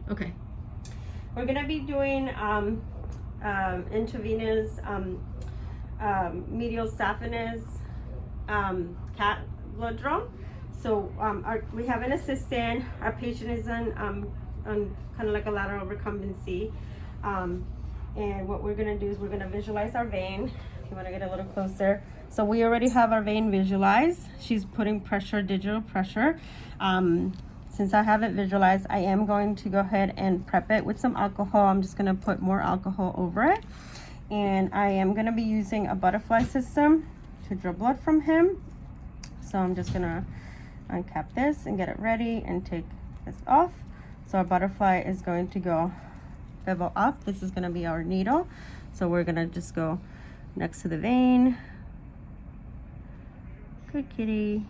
Okay. We're gonna be doing intravenous medial saphenous cat blood draw. So we have an assistant. Our patient is on kind of like a lateral recumbency. And what we're gonna do is we're gonna visualize our vein. If you wanna get a little closer. So we already have our vein visualized. She's putting pressure, digital pressure. Since I have it visualized, I am going to go ahead and prep it with some alcohol. I'm just gonna put more alcohol over it. And I am gonna be using a butterfly system to draw blood from him. So I'm just gonna uncap this and get it ready and take this off. So our butterfly is going to go bevel up. This is gonna be our needle. So we're gonna just go next to the vein. Good kitty.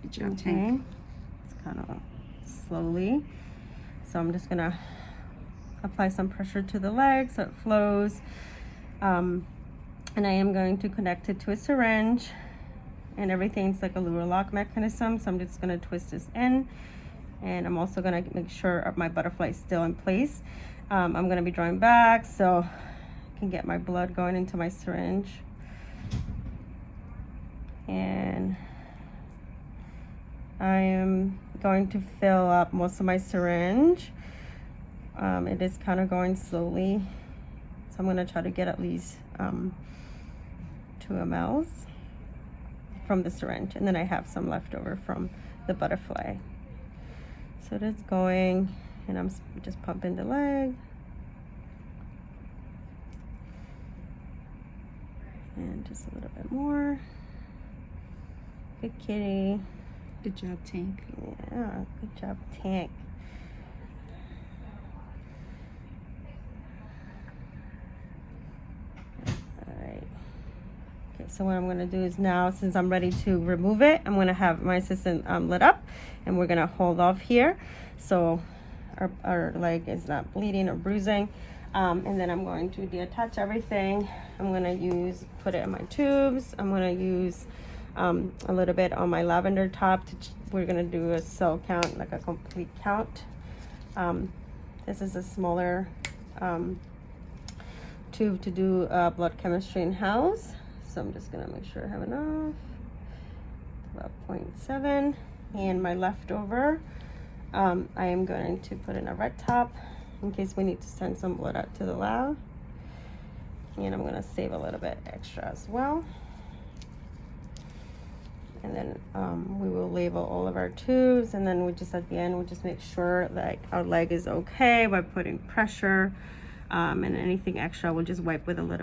Good job, Okay. Tank. It's kind of slowly. So I'm just gonna apply some pressure to the leg so it flows. And I am going to connect it to a syringe, and everything's like a lure lock mechanism. So I'm just gonna twist this in, and I'm also gonna make sure my butterfly is still in place. I'm gonna be drawing back so I can get my blood going into my syringe. And I am going to fill up most of my syringe. It is kind of going slowly, so I'm going to try to get at least 2 mLs from the syringe, and then I have some left over from the butterfly. So it is going, and I'm just pumping the leg. And just a little bit more. Good kitty. Good job, Tank. Yeah, good job, Tank. Alright. Okay, so what I'm going to do is now, since I'm ready to remove it, I'm going to have my assistant lit up, and we're going to hold off here so our leg is not bleeding or bruising. And then I'm going to deattach everything. I'm going to put it in my tubes. I'm going to use a little bit on my lavender top. We're gonna do a cell count, like a complete count. This is a smaller tube to do blood chemistry in house. So I'm just gonna make sure I have enough. About 0.7. And my leftover, I am going to put in a red top in case we need to send some blood out to the lab. And I'm gonna save a little bit extra as well. And then we will label all of our tubes, and then we just at the end we'll just make sure that our leg is okay by putting pressure, and anything extra we'll just wipe with a little